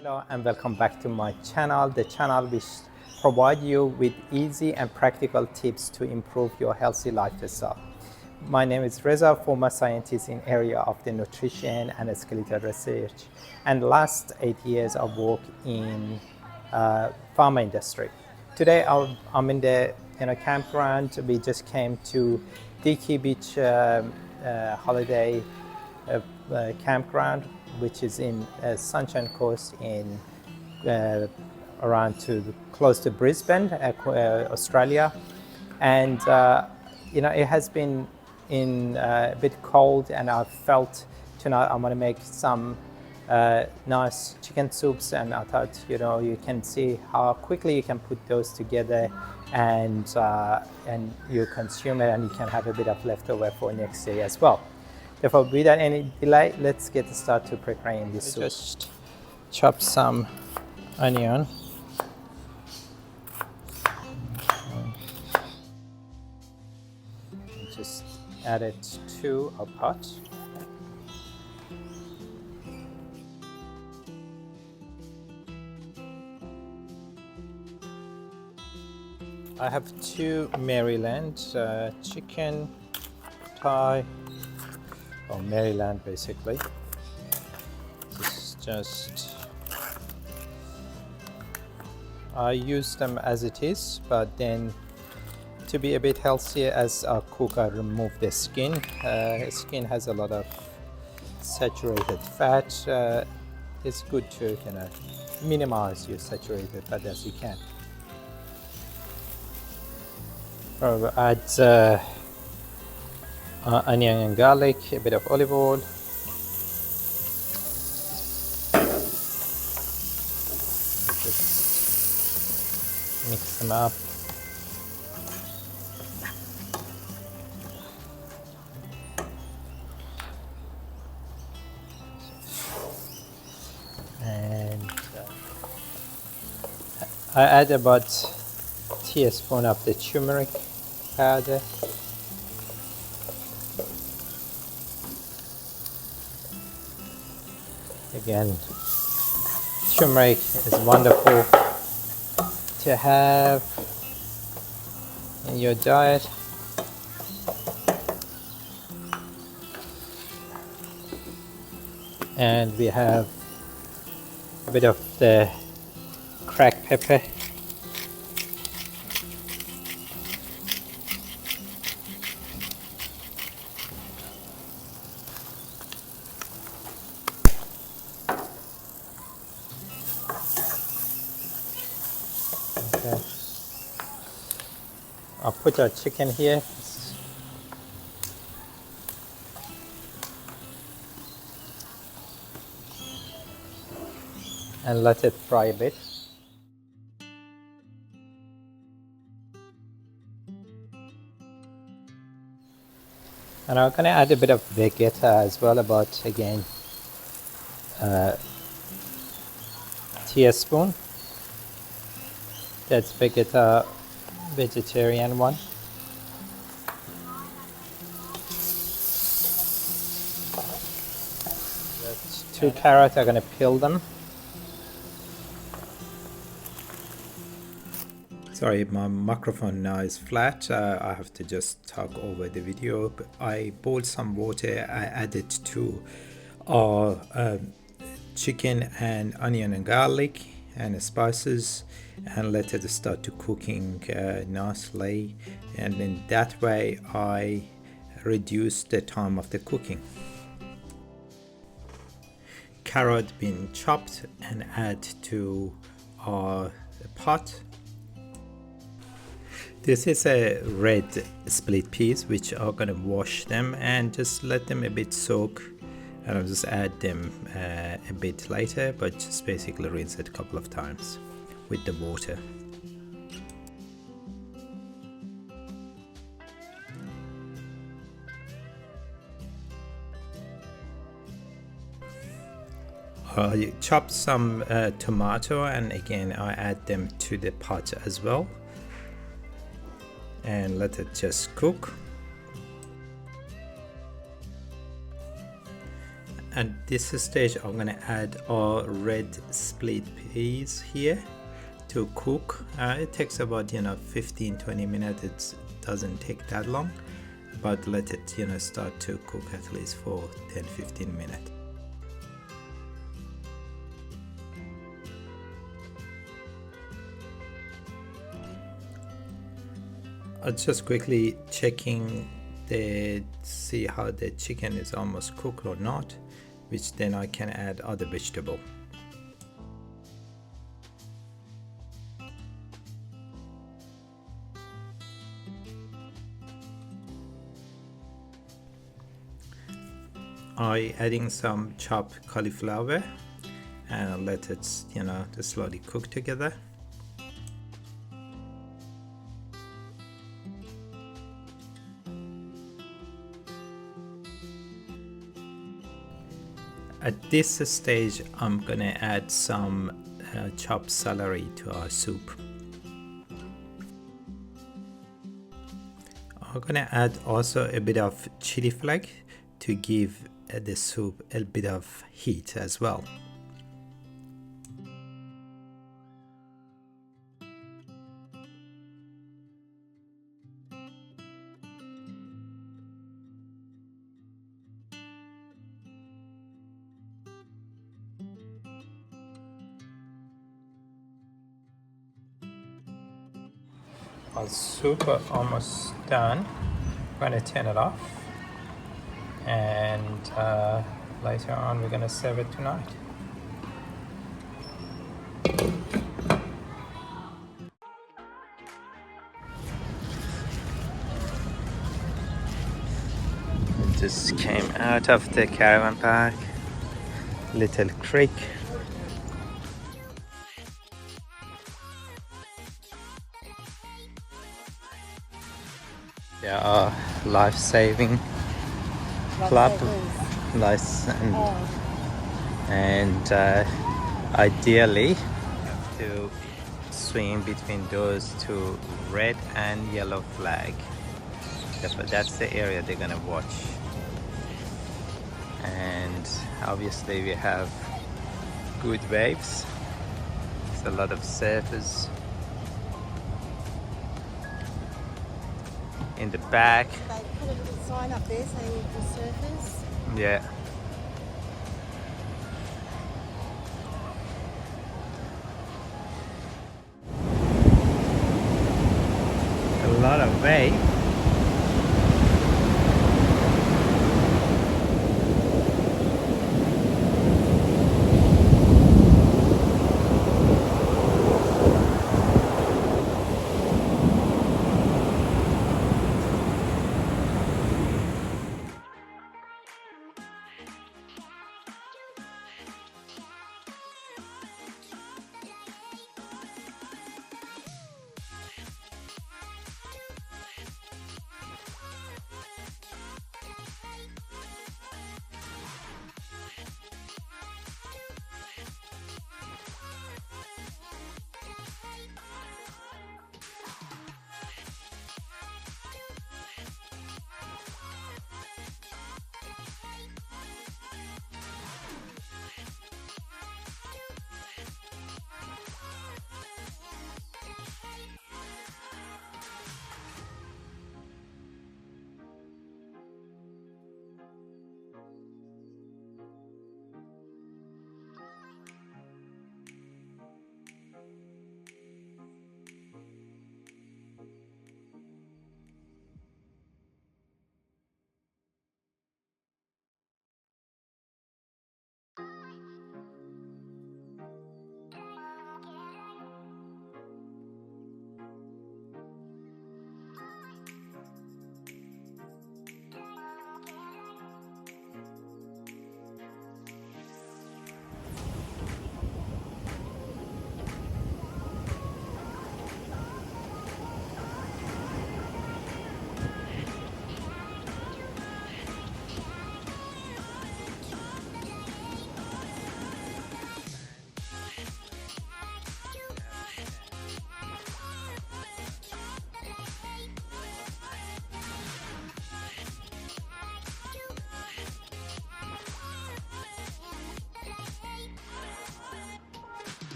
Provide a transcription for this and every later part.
Hello and welcome back to my channel, the channel which provide you with easy and practical tips to improve your healthy lifestyle. My name is Reza, former scientist in area of the nutrition and skeletal research, and last 8 years I work in pharma industry. Today I'm in the campground. We just came to Dicky Beach holiday campground, which is in Sunshine Coast in around close to Brisbane, Australia. And it has been a bit cold, and I felt tonight I'm going to make some nice chicken soups, and I thought you can see how quickly you can put those together, and you consume it, and you can have a bit of leftover for next day as well. Therefore, without any delay, let's get started to preparing this soup. Just chop some onion. Just add it to a pot. I have 2 Maryland chicken thigh. Or Maryland, basically. This is just, I use them as it is, but then to be a bit healthier as I cook, I remove the skin. Skin has a lot of saturated fat. It's good to minimize your saturated fat as you can. I'll add onion and garlic, a bit of olive oil, just mix them up. And I add about a teaspoon of the turmeric powder. Again, turmeric is wonderful to have in your diet. And we have a bit of the cracked pepper. I'll put our chicken here. And let it fry a bit. And I'm going to add a bit of Vegeta as well, about again teaspoon. That's Vegeta vegetarian one. That's 2 carrots. I'm going to peel them. Sorry, my microphone now is flat. I have to just talk over the video. I boiled some water. I added to our chicken and onion and garlic and spices, and let it start to cooking nicely, and in that way I reduce the time of the cooking. Carrot been chopped and add to our pot. This is a red split peas, which I'm gonna wash them and just let them a bit soak, and I'll just add them a bit later, but just basically rinse it a couple of times with the water. I chop some tomato, and again I add them to the pot as well, and let it just cook. At this stage, I'm gonna add our red split peas here to cook. It takes about 15-20 minutes. It doesn't take that long, but let it start to cook at least for 10-15 minutes. I'm just quickly checking see how the chicken is almost cooked or not, which then I can add other vegetable. I adding some chopped cauliflower and let it slowly cook together. At this stage, I'm gonna add some chopped celery to our soup. I'm gonna add also a bit of chili flake to give the soup a bit of heat as well. Our soup are almost done. I'm gonna turn it off, and later on we're gonna serve it tonight. Just came out of the caravan park, little creek. There are life-saving club, and ideally have to swim between those two red and yellow flag. That's the area they're gonna watch. And obviously we have good waves. There's a lot of surfers in the back. They put a little sign up there saying for surfers. Yeah. A lot of wave.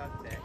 out there.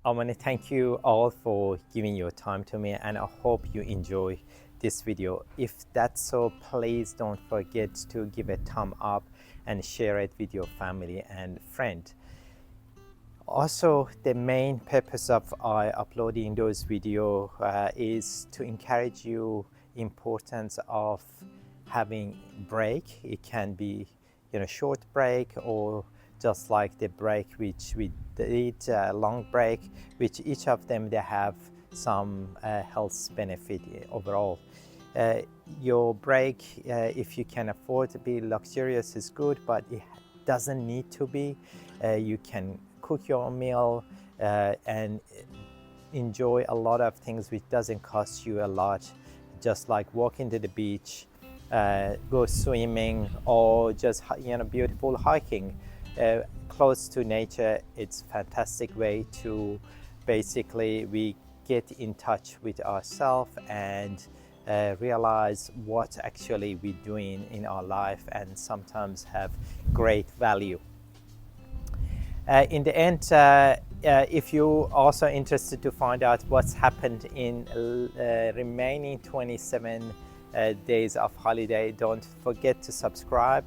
I want to thank you all for giving your time to me, and I hope you enjoy this video. If that's so, please don't forget to give a thumb up and share it with your family and friend. Also, the main purpose of I uploading those videos is to encourage you importance of having break. It can be short break, or just like the break which we did, long break, which each of them they have some health benefit overall. Your break, if you can afford to be luxurious, is good, but it doesn't need to be. You can cook your meal and enjoy a lot of things which doesn't cost you a lot, just like walking to the beach, go swimming, or just beautiful hiking close to nature. It's a fantastic way to basically we get in touch with ourselves and realize what actually we're doing in our life, and sometimes have great value. In the end, if you also interested to find out what's happened in remaining 27 days of holiday, don't forget to subscribe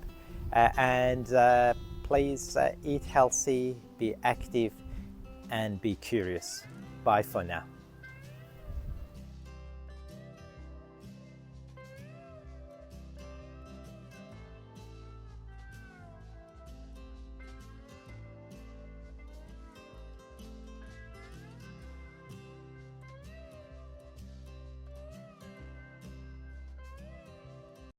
and please eat healthy, be active, and be curious. Bye for now.